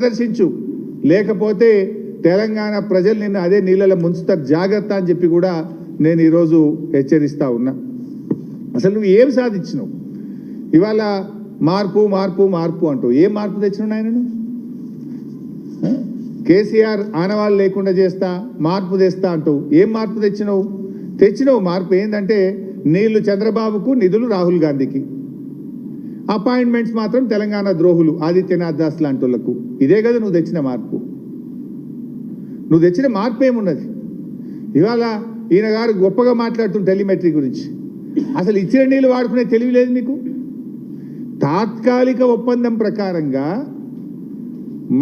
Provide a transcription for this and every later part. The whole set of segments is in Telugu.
ప్రదర్శించు, లేకపోతే తెలంగాణ ప్రజలు నిన్ను అదే నీళ్ళలో ముంచుతారు, జాగ్రత్త అని చెప్పి కూడా నేను ఈరోజు హెచ్చరిస్తా ఉన్నా. అసలు నువ్వు ఏం సాధించినావు? ఇవాళ మార్పు మార్పు మార్పు అంటూ ఏం మార్పు తెచ్చినావు ఆయనను? కేసీఆర్ ఆనవాళ్ళు లేకుండా చేస్తా, మార్పు తెస్తా అంటూ ఏం మార్పు తెచ్చినావు? మార్పు ఏంటంటే నీళ్లు చంద్రబాబుకు, నిధులు రాహుల్ గాంధీకి, అపాయింట్మెంట్స్ మాత్రం తెలంగాణ ద్రోహులు ఆదిత్యనాథ్ దాస్ లాంటి వాళ్ళకు. ఇదే కదా నువ్వు తెచ్చిన మార్పు. నువ్వు తెచ్చిన మార్పు ఏమున్నది? ఇవాళ ఈయన గారు గొప్పగా మాట్లాడుతున్న టెలిమెట్రీ గురించి. అసలు ఇచ్చిన నీళ్ళు వాడుకునే తెలివి లేదు మీకు. తాత్కాలిక ఒప్పందం ప్రకారంగా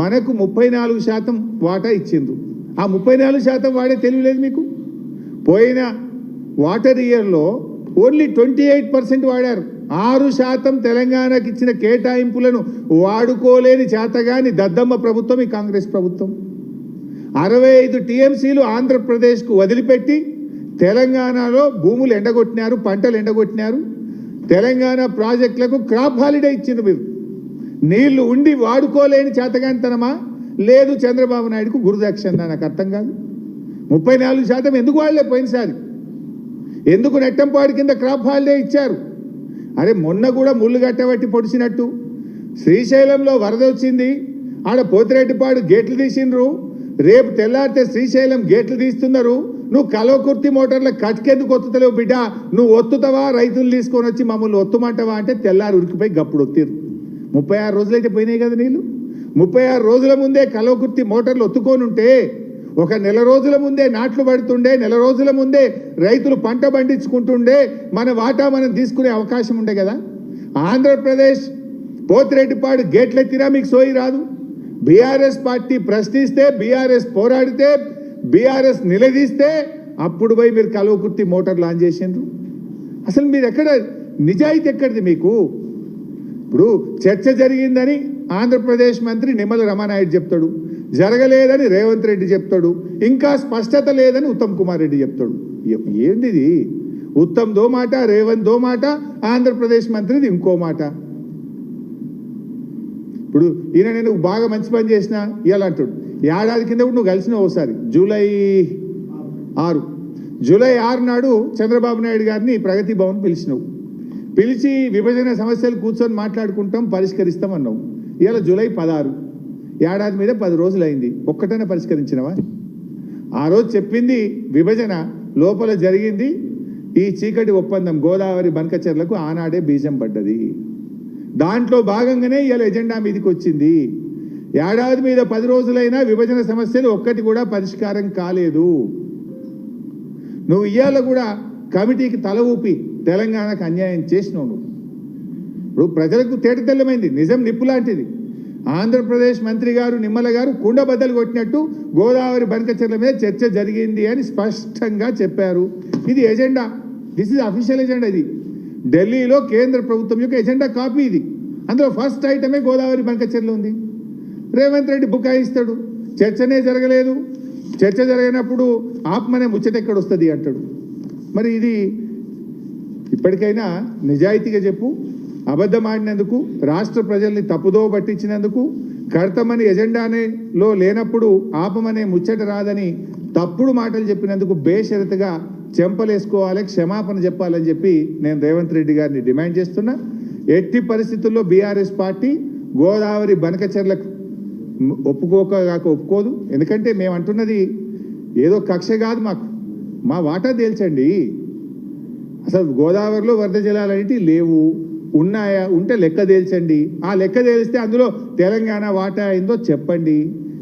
మనకు 34% వాటా ఇచ్చిండ్రు. ఆ 34% వాడే తెలివి లేదు మీకు. పోయిన వాటర్ ఇయర్లో ఓన్లీ 28% వాడారు. 6% తెలంగాణకి ఇచ్చిన కేటాయింపులను వాడుకోలేని చేతగాని దద్దమ్మ ప్రభుత్వం ఈ కాంగ్రెస్ ప్రభుత్వం. 65 టీఎంసీలు ఆంధ్రప్రదేశ్కు వదిలిపెట్టి తెలంగాణలో భూములు ఎండగొట్టినారు, పంటలు ఎండగొట్టినారు. తెలంగాణ ప్రాజెక్టులకు క్రాప్ హాలిడే ఇచ్చింది మీరు. నీళ్లు ఉండి వాడుకోలేని చేతగానితనమా, లేదు చంద్రబాబు నాయుడుకు గురుదక్షిణ? నాకు అర్థం కాదు. 34% ఎందుకు వాడలే పోయినసారి? ఎందుకు నెట్టంపాడు కింద క్రాప్ హాలిడే ఇచ్చారు? అరే మొన్న కూడా ముళ్ళు గట్టబట్టి పొడిచినట్టు శ్రీశైలంలో వరద వచ్చింది, ఆడ పోతిరెడ్డిపాడు గేట్లు తీసిండ్రు, రేపు తెల్లారితే శ్రీశైలం గేట్లు తీస్తున్నారు. నువ్వు కలవకుర్తి మోటార్ల కట్కెందుకు ఒత్తుతలేవు బిడ్డ? నువ్వు ఒత్తుతావా, రైతులు తీసుకొని వచ్చి మమ్మల్ని ఒత్తుమంటావా అంటే తెల్లారి ఉరికిపోయి గప్పుడు ఒత్తిరు. 36 రోజులైతే పోయినాయి కదా నీళ్ళు. 36 రోజుల ముందే కలవకుర్తి మోటార్లు ఒత్తుకొని ఉంటే, ఒక నెల రోజుల ముందే నాట్లు పడుతుండే, నెల రోజుల ముందే రైతులు పంట పండించుకుంటుండే, మన వాటా మనం తీసుకునే అవకాశం ఉండే కదా. ఆంధ్రప్రదేశ్ పోతిరెడ్డిపాడు గేట్లెత్తినా మీకు సోయి రాదు. బీఆర్ఎస్ పార్టీ ప్రశ్నిస్తే, బీఆర్ఎస్ పోరాడితే, బీఆర్ఎస్ నిలదీస్తే అప్పుడు పోయి మీరు కలవకుర్తి మోటార్ లాంచ్ చేసిండ్రు. అసలు మీరు ఎక్కడ నిజాయితీ ఎక్కడిది మీకు? ఇప్పుడు చర్చ జరిగిందని ఆంధ్రప్రదేశ్ మంత్రి నిమ్మల రామానాయుడు చెప్తాడు, జరగలేదని రేవంత్ రెడ్డి చెప్తాడు, ఇంకా స్పష్టత లేదని ఉత్తమ్ కుమార్ రెడ్డి చెప్తాడు. ఏంటిది? ఉత్తమ్ దో మాట, రేవంత్ దో మాట, ఆంధ్రప్రదేశ్ మంత్రిది ఇంకో మాట. ఇప్పుడు ఈయన నేను బాగా మంచి పని చేసినా ఇవాళ అంటాడు. ఏడాది కింద కూడా నువ్వు కలిసిన ఒకసారి జూలై 6 నాడు చంద్రబాబు నాయుడు గారిని ప్రగతి భవన్ పిలిచి విభజన సమస్యలు కూర్చొని మాట్లాడుకుంటాం, పరిష్కరిస్తాం అన్నావు. ఇవాళ జూలై 16, ఏడాది మీద 10 రోజులు అయింది. ఒక్కటైనా పరిష్కరించినవా? ఆ రోజు చెప్పింది విభజన, లోపల జరిగింది ఈ చీకటి ఒప్పందం. గోదావరి బనకచెర్లకు ఆనాడే బీజం పడ్డది. దాంట్లో భాగంగానే ఇవాళ ఎజెండా మీదకి వచ్చింది. ఏడాది మీద 10 రోజులైనా విభజన సమస్యలు ఒక్కటి కూడా పరిష్కారం కాలేదు. నువ్వు ఇవాళ కూడా కమిటీకి తల ఊపి తెలంగాణకు అన్యాయం చేసినావు. ఇప్పుడు ప్రజలకు తేటతెల్లమైంది, నిజం నిప్పు లాంటిది. ఆంధ్రప్రదేశ్ మంత్రి గారు నిమ్మల గారు కుండ బద్దలు కొట్టినట్టు గోదావరి బనకచెర్ల మీద చర్చ జరిగింది అని స్పష్టంగా చెప్పారు. ఇది agenda, this is official agenda. ఇది ఢిల్లీలో కేంద్ర ప్రభుత్వం యొక్క ఎజెండా కాపీ ఇది. అందులో ఫస్ట్ ఐటమే గోదావరి బనకచెర్ల ఉంది. రేవంత్ రెడ్డి బుకాయిస్తాడు, చర్చనే జరగలేదు, చర్చ జరిగినప్పుడు ఆత్మనే ముచ్చట ఎక్కడ వస్తుంది అంటాడు. మరి ఇది ఇప్పటికైనా నిజాయితీగా చెప్పు. అబద్ధం ఆడినందుకు, రాష్ట్ర ప్రజల్ని తప్పుదో పట్టించినందుకు, కడతామని ఎజెండాలో లేనప్పుడు ఆపమనే ముచ్చట రాదని తప్పుడు మాటలు చెప్పినందుకు బేషరతుగా చెంపలేసుకోవాలి, క్షమాపణ చెప్పాలని చెప్పి నేను రేవంత్ రెడ్డి గారిని డిమాండ్ చేస్తున్నా. ఎట్టి పరిస్థితుల్లో బీఆర్ఎస్ పార్టీ గోదావరి బనకచెర్లకు ఒప్పుకోదు. ఎందుకంటే మేము అంటున్నది ఏదో కక్ష కాదు, మా వాటా తేల్చండి. అసలు గోదావరిలో వరద జలాలన్నిటి లేవు, ఉన్నాయా? ఉంటే లెక్క తేల్చండి. ఆ లెక్క తేలిస్తే అందులో తెలంగాణ వాటా అయిందో చెప్పండి.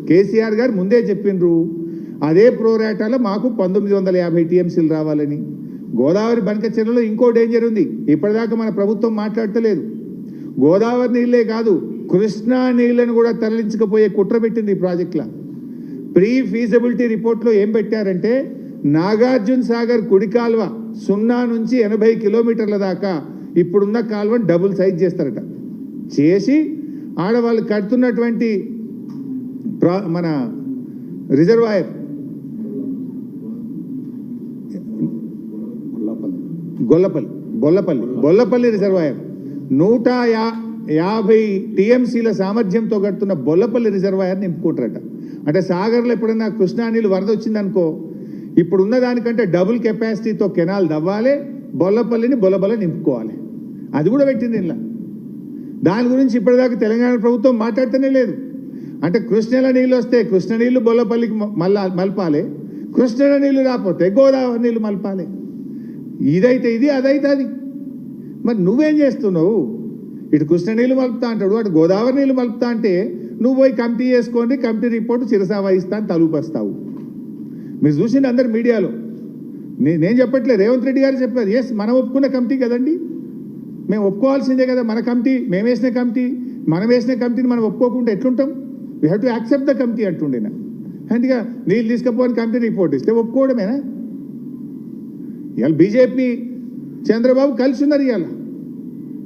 కేసీఆర్ గారు ముందే చెప్పిండ్రు అదే ప్రోరాటాలో మాకు 1950 టీఎంసీలు రావాలని. గోదావరి బనకచెర్లలో ఇంకో డేంజర్ ఉంది, ఇప్పటిదాకా మన ప్రభుత్వం మాట్లాడతలేదు. గోదావరి నీళ్ళే కాదు, కృష్ణా నీళ్లను కూడా తరలించకపోయే కుట్ర పెట్టింది ఈ ప్రాజెక్టులో. ప్రీ ఫీజిబిలిటీ రిపోర్ట్లో ఏం పెట్టారంటే నాగార్జున సాగర్ కుడి కాలువ 0 నుంచి 80 కిలోమీటర్ల దాకా ఇప్పుడున్న కాలువను డబుల్ సైజ్ చేస్తారట. చేసి ఆడవాళ్ళు కడుతున్నటువంటి మన రిజర్వాయర్ బొల్లపల్లి రిజర్వాయర్ 50 టీఎంసీల సామర్థ్యంతో కడుతున్న బొల్లపల్లి రిజర్వాయర్ నింపుకుంటారట. అంటే సాగర్లో ఎప్పుడన్నా కృష్ణా నీళ్ళు వరద వచ్చిందనుకో, ఇప్పుడున్న దానికంటే డబుల్ కెపాసిటీతో కెనాల్ దవ్వాలి, బొల్లపల్లిని బొల్లబల్ల నింపుకోవాలి. అది కూడా పెట్టింది ఇలా. దాని గురించి ఇప్పటిదాకా తెలంగాణ ప్రభుత్వం మాట్లాడుతూనే లేదు. అంటే కృష్ణలో నీళ్ళు వస్తే కృష్ణ నీళ్లు బొల్లపల్లికి మలపాలి, కృష్ణలో నీళ్లు రాకపోతే గోదావరి నీళ్లు మలపాలి. ఇదైతే ఇది, అదైతే అది. మరి నువ్వేం చేస్తున్నావు? ఇటు కృష్ణ నీళ్ళు మలుపుతా అంటాడు, అటు గోదావరి నీళ్ళు మలుపుతా అంటే నువ్వు పోయి కమిటీ చేసుకోండి, కమిటీ రిపోర్ట్ చిరసా వహిస్తా అని తలుపస్తావు. మీరు చూసింది అందరు మీడియాలో. నేను చెప్పట్లేదు, రేవంత్ రెడ్డి గారు చెప్పారు. ఎస్, మనం ఒప్పుకున్న కమిటీ కదండి, మేము ఒప్పుకోవాల్సిందే కదా. మన కమిటీ, మేము వేసిన కమిటీ, మనం వేసిన కమిటీని మనం ఒప్పుకోకుండా ఎట్లుంటాం? We have to accept the committee అంటుండేనా. అందుకే నీళ్ళు తీసుకుపోని కమిటీ రిపోర్ట్ ఇస్తే ఒప్పుకోవడమేనా? ఇవాళ బీజేపీ చంద్రబాబు కలిసి ఉన్నారు. ఇవాళ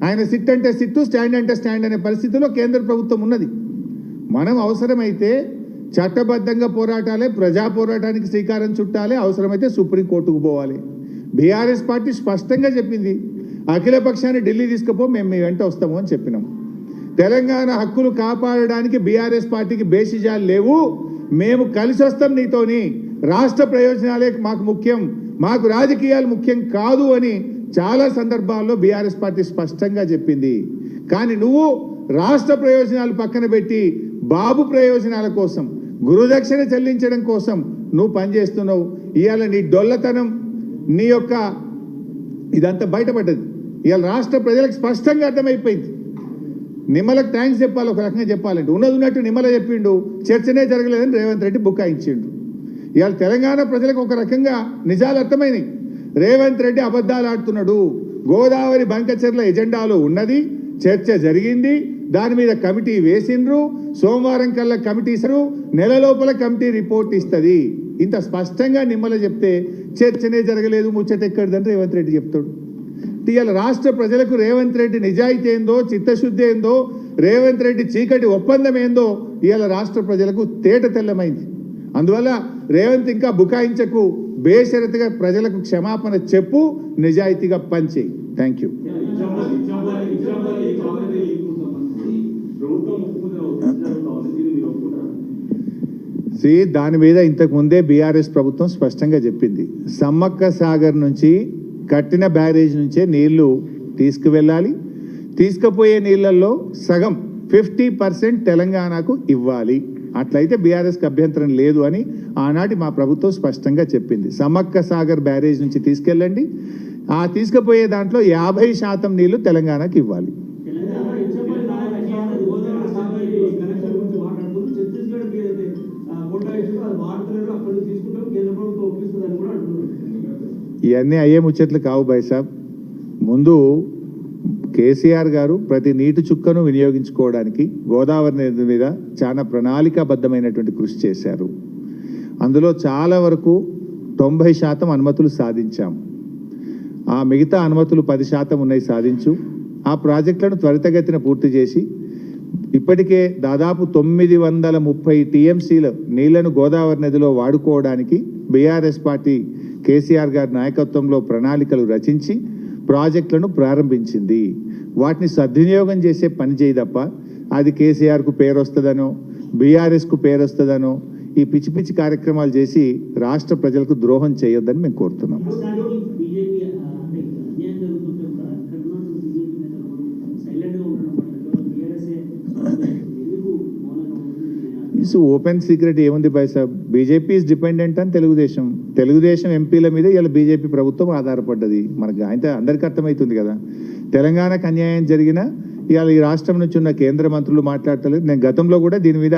ఆయన సిట్ అంటే సిట్టు, స్టాండ్ అంటే స్టాండ్ అనే పరిస్థితిలో కేంద్ర ప్రభుత్వం ఉన్నది. మనం అవసరమైతే చట్టబద్ధంగా పోరాటాలే, ప్రజా పోరాటానికి శ్రీకారం చుట్టాలి, అవసరమైతే సుప్రీంకోర్టుకు పోవాలి. బీఆర్ఎస్ పార్టీ స్పష్టంగా చెప్పింది, అఖిల పక్షాన్ని ఢిల్లీ తీసుకుపో, మేము మీ వెంట వస్తాము అని చెప్పినాం. తెలంగాణ హక్కులు కాపాడడానికి బీఆర్ఎస్ పార్టీకి బేసిజాలు లేవు, మేము కలిసి వస్తాం నీతోని, రాష్ట్ర ప్రయోజనాలే మాకు ముఖ్యం, మాకు రాజకీయాలు ముఖ్యం కాదు అని చాలా సందర్భాల్లో బీఆర్ఎస్ పార్టీ స్పష్టంగా చెప్పింది. కానీ నువ్వు రాష్ట్ర ప్రయోజనాలు పక్కన పెట్టి బాబు ప్రయోజనాల కోసం, గురుదక్షిణ చెల్లించడం కోసం నువ్వు పనిచేస్తున్నావు. ఇవాళ నీ డొల్లతనం, నీ యొక్క ఇదంతా బయటపడ్డది. ఇవాళ రాష్ట్ర ప్రజలకు స్పష్టంగా అర్థమైపోయింది. నిమ్మలకు థ్యాంక్స్ చెప్పాలి, ఒక రకంగా చెప్పాలంటే. ఉన్నది ఉన్నట్టు నిమ్మల చెప్పిండు, చర్చనే జరగలేదని రేవంత్ రెడ్డి బుకాయించిండు. ఇవాళ తెలంగాణ ప్రజలకు ఒక రకంగా నిజాలు అర్థమైనాయి. రేవంత్ రెడ్డి అబద్ధాలు ఆడుతున్నాడు. గోదావరి బంకచెర్ల ఎజెండాలో ఉన్నది, చర్చ జరిగింది, దాని మీద కమిటీ వేసిండ్రు, సోమవారం కల్లా కమిటీ ఇస్తారు, నెల లోపల కమిటీ రిపోర్ట్ ఇస్తుంది. ఇంత స్పష్టంగా నిమ్మల చెప్తే చర్చనే జరగలేదు, ముచ్చట ఎక్కడిదని రేవంత్ రెడ్డి చెప్తాడు. ఇవాళ రాష్ట్ర ప్రజలకు రేవంత్ రెడ్డి నిజాయితీ ఏందో, చిత్తశుద్ధి ఏందో, రేవంత్ రెడ్డి చీకటి ఒప్పందం ఏందో ఇవాళ రాష్ట్ర ప్రజలకు తేట తెల్లమైంది. అందువల్ల రేవంత్ ఇంకా బుకాయించకు, బేషరతుగా ప్రజలకు క్షమాపణ చెప్పు, నిజాయితీగా పనిచేయి. Thank you. దాని మీద ఇంతకు ముందే బీఆర్ఎస్ ప్రభుత్వం స్పష్టంగా చెప్పింది, సమ్మక్క సాగర్ నుంచి కట్టిన బ్యారేజ్ నుంచే నీళ్లు తీసుకువెళ్ళాలి, తీసుకుపోయే నీళ్లలో సగం 50% తెలంగాణకు ఇవ్వాలి. అట్లయితే బీఆర్ఎస్కి అభ్యంతరం లేదు అని ఆనాటి మా ప్రభుత్వం స్పష్టంగా చెప్పింది. సమ్మక్క సాగర్ బ్యారేజ్ నుంచి తీసుకెళ్ళండి, ఆ తీసుకుపోయే దాంట్లో 50% నీళ్లు తెలంగాణకు ఇవ్వాలి. ఇవన్నీ అయ్యే ముచ్చట్లు కావు భాయ్ సాబ్. ముందు కేసీఆర్ గారు ప్రతి నీటి చుక్కను వినియోగించుకోవడానికి గోదావరి నది మీద చాలా ప్రణాళికాబద్ధమైనటువంటి కృషి చేశారు. అందులో చాలా వరకు 90% అనుమతులు సాధించాం. ఆ మిగతా అనుమతులు 10% ఉన్నాయి, సాధించు. ఆ ప్రాజెక్టులను త్వరితగతిన పూర్తి చేసి ఇప్పటికే దాదాపు 930 టీఎంసీల నీళ్లను గోదావరి నదిలో వాడుకోవడానికి బీఆర్ఎస్ పార్టీ కేసీఆర్ గారి నాయకత్వంలో ప్రణాళికలు రచించి ప్రాజెక్టులను ప్రారంభించింది. వాటిని సద్వినియోగం చేసే పని చేయి తప్ప అది కేసీఆర్కు పేరు వస్తుందనో, బీఆర్ఎస్కు పేరు వస్తుందనో ఈ పిచ్చి పిచ్చి కార్యక్రమాలు చేసి రాష్ట్ర ప్రజలకు ద్రోహం చేయొద్దని మేము కోరుతున్నాం. ఇట్స్ ఓపెన్ సీక్రెట్ ఏముంది భాయ్ సాబ్, బీజేపీ ఈజ్ డిపెండెంట్ అని తెలుగుదేశం ఎంపీల మీద ఇలా బీజేపీ ప్రభుత్వం ఆధారపడ్డది. మనకు అయితే అందరికీ అర్థమవుతుంది కదా. తెలంగాణకు అన్యాయం జరిగినా ఇవాళ ఈ రాష్ట్రం నుంచి ఉన్న కేంద్ర మంత్రులు మాట్లాడతలేదు. నేను గతంలో కూడా దీని మీద